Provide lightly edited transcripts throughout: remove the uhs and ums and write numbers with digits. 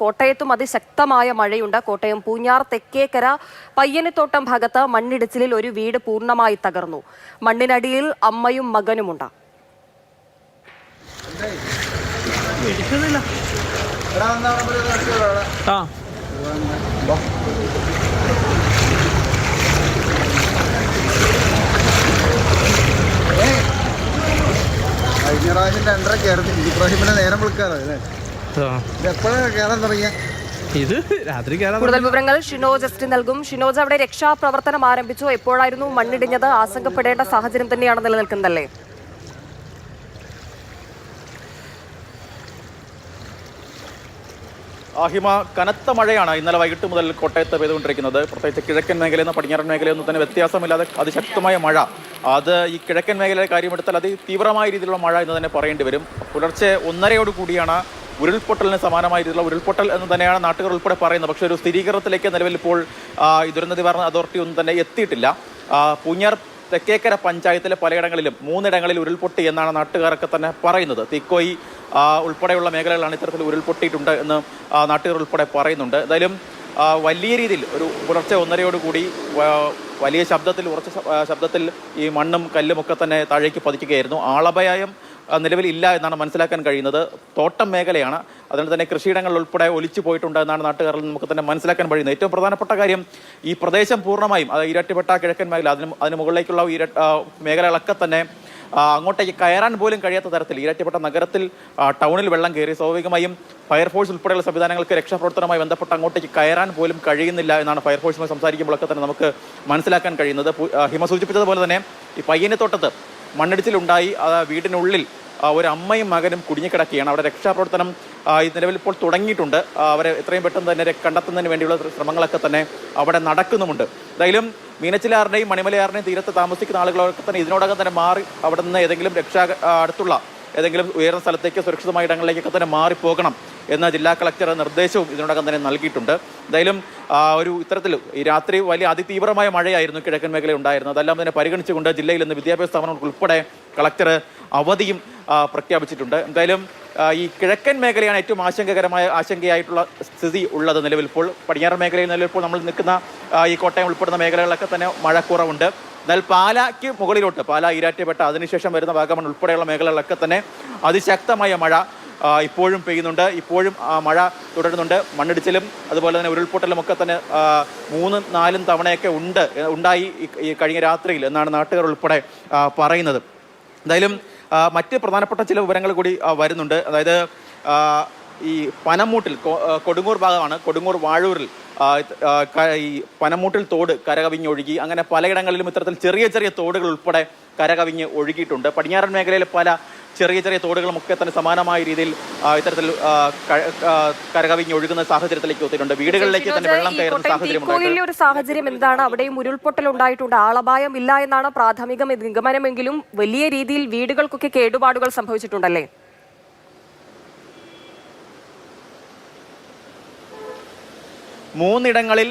കോട്ടയത്തും അതിശക്തമായ മഴയുണ്ട്. കോട്ടയം പൂഞ്ഞാർ തെക്കേക്കര പയ്യനത്തോട്ടം ഭാഗത്ത് മണ്ണിടിച്ചിലിൽ ഒരു വീട് പൂർണ്ണമായി തകർന്നു. മണ്ണിനടിയിൽ അമ്മയും മകനുമുണ്ട്. കഴിഞ്ഞ പ്രാവശ്യം 2:30 കയറി, ഇപ്രാവശ്യം നേരം വിളിക്കാറോ അല്ലേ? എപ്പോഴാണ് കയറാൻ തുടങ്ങിയ? ഇത് രാത്രി കൂടുതൽ വിവരങ്ങൾ ഷിനോജ് എസ്റ്റി നൽകും. ഷിനോജ്, അവിടെ രക്ഷാപ്രവർത്തനം ആരംഭിച്ചു. എപ്പോഴായിരുന്നു മണ്ണിടിഞ്ഞത്? ആശങ്കപ്പെടേണ്ട സാഹചര്യം തന്നെയാണ് നിലനിൽക്കുന്നതല്ലേ? ഹിമ, കനത്ത മഴയാണ് ഇന്നലെ വൈകിട്ട് മുതൽ കോട്ടയത്ത് പെയ്തുകൊണ്ടിരിക്കുന്നത്. പ്രത്യേകിച്ച് കിഴക്കൻ മേഖലയിൽ നിന്ന് പടിഞ്ഞാറൻ മേഖലയൊന്നും തന്നെ വ്യത്യാസമില്ലാതെ അതിശക്തമായ മഴ. അത് ഈ കിഴക്കൻ മേഖലയുടെ കാര്യമെടുത്താൽ തീവ്രമായ രീതിയിലുള്ള മഴ എന്ന് തന്നെ പറയേണ്ടി വരും. പുലർച്ചെ 1:30 കൂടിയാണ് ഉരുൾപൊട്ടലിന് സമാനമായ രീതിയിലുള്ള ഉരുൾപൊട്ടൽ എന്ന് തന്നെയാണ് നാട്ടുകാർ ഉൾപ്പെടെ പറയുന്നത്. പക്ഷേ ഒരു സ്ഥിരീകരണത്തിലേക്ക് നിലവിൽ ഇപ്പോൾ ഈ ദുരന്ത നിവാരണ അതോറിറ്റി ഒന്നും തന്നെ എത്തിയിട്ടില്ല. പൂഞ്ഞാർ തെക്കേക്കര പഞ്ചായത്തിലെ പലയിടങ്ങളിലും 3 ഉരുൾപൊട്ടി എന്നാണ് നാട്ടുകാരൊക്കെ തന്നെ പറയുന്നത്. തീക്കോയി ഉൾപ്പെടെയുള്ള മേഖലകളാണ് ഇത്തരത്തിൽ ഉരുൾപൊട്ടിയിട്ടുണ്ട് എന്ന് നാട്ടുകാർ ഉൾപ്പെടെ പറയുന്നുണ്ട്. എന്തായാലും വലിയ രീതിയിൽ ഒരു പുലർച്ചെ 1:30 കൂടി വലിയ ശബ്ദത്തിൽ, ഉറച്ച ശബ്ദത്തിൽ ഈ മണ്ണും കല്ലുമൊക്കെ തന്നെ താഴേക്ക് പതിക്കുകയായിരുന്നു. ആളപായം നിലവിൽ ഇല്ല എന്നാണ് മനസ്സിലാക്കാൻ കഴിയുന്നത്. തോട്ടം മേഖലയാണ്, അതുകൊണ്ട് തന്നെ കൃഷിയിടങ്ങൾ ഉൾപ്പെടെ ഒലിച്ചു പോയിട്ടുണ്ട് എന്നാണ് നാട്ടുകാരിൽ നമുക്ക് തന്നെ മനസ്സിലാക്കാൻ കഴിയുന്നത്. ഏറ്റവും പ്രധാനപ്പെട്ട കാര്യം, ഈ പ്രദേശം പൂർണ്ണമായും, അത് ഇരട്ടിപ്പെട്ട കിഴക്കൻ മേഖല, അതിന് മുകളിലേക്കുള്ള മേഖലകളൊക്കെ തന്നെ അങ്ങോട്ടേക്ക് കയറാൻ പോലും കഴിയാത്ത തരത്തിൽ ഇരട്ടിപ്പെട്ട നഗരത്തിൽ ടൗണിൽ വെള്ളം കയറി. സ്വാഭാവികമായും ഫയർഫോഴ്സ് ഉൾപ്പെടെയുള്ള സംവിധാനങ്ങൾക്ക് രക്ഷാപ്രവർത്തനവുമായി ബന്ധപ്പെട്ട് അങ്ങോട്ടേക്ക് കയറാൻ പോലും കഴിയുന്നില്ല എന്നാണ് ഫയർഫോഴ്സുമായി സംസാരിക്കുമ്പോഴൊക്കെ തന്നെ നമുക്ക് മനസ്സിലാക്കാൻ കഴിയുന്നത്. ഹിമ സൂചിപ്പിച്ചതുപോലെ തന്നെ ഈ പയ്യനത്തോട്ടത്ത് മണ്ണിടിച്ചിലുണ്ടായി. വീടിനുള്ളിൽ ഒരു അമ്മയും മകനും കുടുങ്ങിക്കിടക്കുകയാണ്. അവിടെ രക്ഷാപ്രവർത്തനം നിലവിൽ ഇപ്പോൾ തുടങ്ങിയിട്ടുണ്ട്. അവരെ എത്രയും പെട്ടെന്ന് തന്നെ കണ്ടെത്തുന്നതിന് വേണ്ടിയുള്ള ശ്രമങ്ങളൊക്കെ തന്നെ അവിടെ നടക്കുന്നുമുണ്ട്. എന്തായാലും മീനച്ചിലാറിൻ്റെയും മണിമലയാറിൻ്റെയും തീരത്ത് താമസിക്കുന്ന ആളുകളൊക്കെ തന്നെ ഇതിനോടകം തന്നെ മാറി അവിടെ നിന്ന് ഏതെങ്കിലും അടുത്തുള്ള ഏതെങ്കിലും ഉയർന്ന സ്ഥലത്തേക്ക്, സുരക്ഷിതമായ ഇടങ്ങളിലേക്കൊക്കെ തന്നെ മാറിപ്പോകണം എന്ന ജില്ലാ കളക്ടർ നിർദ്ദേശവും ഇതിനോടകം തന്നെ നൽകിയിട്ടുണ്ട്. എന്തായാലും ഒരു ഇത്തരത്തിൽ ഈ രാത്രി വലിയ അതിതീവ്രമായ മഴയായിരുന്നു കിഴക്കൻ മേഖലയിൽ ഉണ്ടായിരുന്നത്. അതെല്ലാം തന്നെ പരിഗണിച്ചുകൊണ്ട് ജില്ലയിൽ നിന്ന് വിദ്യാഭ്യാസ സ്ഥാപനങ്ങൾക്ക് ഉൾപ്പെടെ കളക്ടർ അവധിയും പ്രഖ്യാപിച്ചിട്ടുണ്ട്. എന്തായാലും ഈ കിഴക്കൻ മേഖലയാണ് ഏറ്റവും ആശങ്കയായിട്ടുള്ള സ്ഥിതി ഉള്ളത് നിലവിൽ. ഇപ്പോൾ പടിഞ്ഞാറൻ മേഖലയിൽ നിലവിൽ നമ്മൾ നിൽക്കുന്ന ഈ കോട്ടയം ഉൾപ്പെടുന്ന മേഖലകളിലൊക്കെ തന്നെ മഴക്കുറവുണ്ട്. എന്നാൽ പാലായ്ക്ക് മുകളിലോട്ട്, പാല, ഈരാറ്റുപേട്ട, അതിനുശേഷം വരുന്ന വാഗമൺ ഉൾപ്പെടെയുള്ള മേഖലകളിലൊക്കെ തന്നെ അതിശക്തമായ മഴ ഇപ്പോഴും പെയ്യുന്നുണ്ട്. ഇപ്പോഴും മഴ തുടരുന്നുണ്ട്. മണ്ണിടിച്ചിലും അതുപോലെ തന്നെ ഉരുൾപൊട്ടലും ഒക്കെ തന്നെ 3-4 തവണയൊക്കെ ഉണ്ടായി ഈ കഴിഞ്ഞ രാത്രിയിൽ എന്നാണ് നാട്ടുകാർ ഉൾപ്പെടെ പറയുന്നത്. എന്തായാലും മറ്റ് പ്രധാനപ്പെട്ട ചില വിവരങ്ങൾ കൂടി വരുന്നുണ്ട്. അതായത് ഈ പനമൂട്ടിൽ, കൊടുങ്ങൂർ ഭാഗമാണ്, കൊടുങ്ങൂർ വാഴൂരിൽ ഈ പനമൂട്ടിൽ തോട് കരകവിഞ്ഞൊഴുകി. അങ്ങനെ പലയിടങ്ങളിലും ഇത്തരത്തിൽ ചെറിയ ചെറിയ തോടുകൾ ഉൾപ്പെടെ കരകവിഞ്ഞ് ഒഴുകിയിട്ടുണ്ട്. പടിഞ്ഞാറൻ മേഖലയിലെ പല ചെറിയ ചെറിയ തോടുകളുമൊക്കെ തന്നെ സമാനമായ രീതിയിൽ ഇത്തരത്തിൽ കരകവിഞ്ഞ് ഒഴുകുന്ന സാഹചര്യത്തിലേക്ക് എത്തിയിട്ടുണ്ട്. വീടുകളിലേക്ക് തന്നെ വെള്ളം കയറുന്ന സാഹചര്യം എന്താണ്? അവിടെയും ഉരുൾപൊട്ടൽ ഉണ്ടായിട്ടുണ്ട്. ആളപായം ഇല്ല എന്നാണ് പ്രാഥമിക നിഗമനമെങ്കിലും വലിയ രീതിയിൽ വീടുകൾക്കൊക്കെ കേടുപാടുകൾ സംഭവിച്ചിട്ടുണ്ടല്ലേ? മൂന്നിടങ്ങളിൽ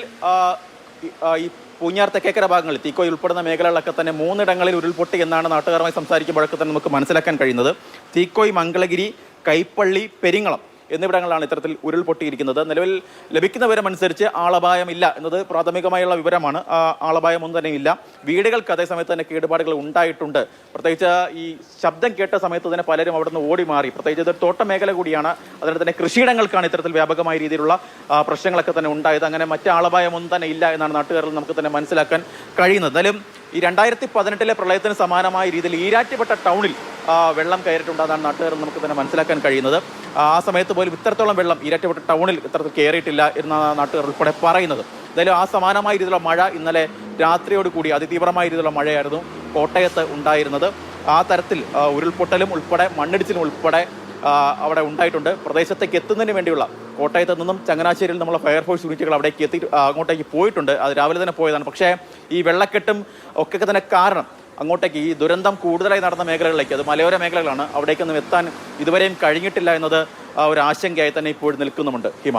ഈ പൂഞ്ഞാർ തെക്കേക്കര ഭാഗങ്ങളിൽ, തീക്കോയി ഉൾപ്പെടുന്ന മേഖലകളിലൊക്കെ തന്നെ 3 ഉരുൾപൊട്ടി എന്നാണ് നാട്ടുകാരുമായി സംസാരിക്കുമ്പോഴൊക്കെ തന്നെ നമുക്ക് മനസ്സിലാക്കാൻ കഴിയുന്നത്. തീക്കോയി, മംഗളഗിരി, കൈപ്പള്ളി, പെരിങ്ങളം എന്നിവിടങ്ങളിലാണ് ഇത്തരത്തിൽ ഉരുൾപൊട്ടിയിരിക്കുന്നത്. നിലവിൽ ലഭിക്കുന്ന വിവരമനുസരിച്ച് ആളപായമില്ല എന്നത് പ്രാഥമികമായുള്ള വിവരമാണ്. ആളപായം ഒന്നും തന്നെ ഇല്ല. വീടുകൾക്ക് അതേസമയത്ത് തന്നെ കേടുപാടുകൾ ഉണ്ടായിട്ടുണ്ട്. പ്രത്യേകിച്ച് ഈ ശബ്ദം കേട്ട സമയത്ത് തന്നെ പലരും അവിടെ നിന്ന് ഓടി മാറി. പ്രത്യേകിച്ച് ഇതൊരു തോട്ട മേഖല കൂടിയാണ്. അതുകൊണ്ട് തന്നെ കൃഷിയിടങ്ങൾക്കാണ് ഇത്തരത്തിൽ വ്യാപകമായ രീതിയിലുള്ള പ്രശ്നങ്ങളൊക്കെ തന്നെ ഉണ്ടായത്. അങ്ങനെ മറ്റ് ആളപായം ഒന്നും തന്നെ ഇല്ല എന്നാണ് നാട്ടുകാരിൽ നമുക്ക് തന്നെ മനസ്സിലാക്കാൻ കഴിയുന്നത്. എന്നാലും ഈ 2018 പ്രളയത്തിന് സമാനമായ രീതിയിൽ ഈരാറ്റുപേട്ട ടൗണിൽ വെള്ളം കയറിയിട്ടുണ്ടെന്നാണ് നാട്ടുകാർ നമുക്ക് തന്നെ മനസ്സിലാക്കാൻ കഴിയുന്നത്. ആ സമയത്ത് പോലും ഇത്തരത്തോളം വെള്ളം ഈരാറ്റുപേട്ട ടൗണിൽ ഇത്തരത്തിൽ കയറിയിട്ടില്ല എന്നാണ് നാട്ടുകാർ ഉൾപ്പെടെ പറയുന്നത്. എന്തായാലും ആ സമാനമായ രീതിയിലുള്ള മഴ ഇന്നലെ രാത്രിയോടുകൂടി അതിതീവ്രമായ രീതിയിലുള്ള മഴയായിരുന്നു കോട്ടയത്ത് ഉണ്ടായിരുന്നത്. ആ തരത്തിൽ ഉരുൾപൊട്ടലും ഉൾപ്പെടെ മണ്ണിടിച്ചിലും ഉൾപ്പെടെ അവിടെ ഉണ്ടായിട്ടുണ്ട്. പ്രദേശത്തേക്ക് എത്തുന്നതിന് വേണ്ടിയുള്ള കോട്ടയത്ത് നിന്നും ചങ്ങനാശ്ശേരിയിൽ നമ്മളെ ഫയർഫോഴ്സ് യൂണിറ്റുകൾ അവിടേക്ക് അങ്ങോട്ടേക്ക് പോയിട്ടുണ്ട്. അത് രാവിലെ തന്നെ പോയതാണ്. പക്ഷേ ഈ വെള്ളക്കെട്ടും ഒക്കെ തന്നെ കാരണം അങ്ങോട്ടേക്ക് ഈ ദുരന്തം കൂടുതലായി നടന്ന മേഖലകളിലേക്ക്, അത് മലയോര മേഖലകളാണ്, അവിടേക്കൊന്നും എത്താൻ ഇതുവരെയും കഴിഞ്ഞിട്ടില്ല എന്നത് ഒരു ആശങ്കയായി തന്നെ ഇപ്പോൾ നിൽക്കുന്നുമുണ്ട്. ഹിമ.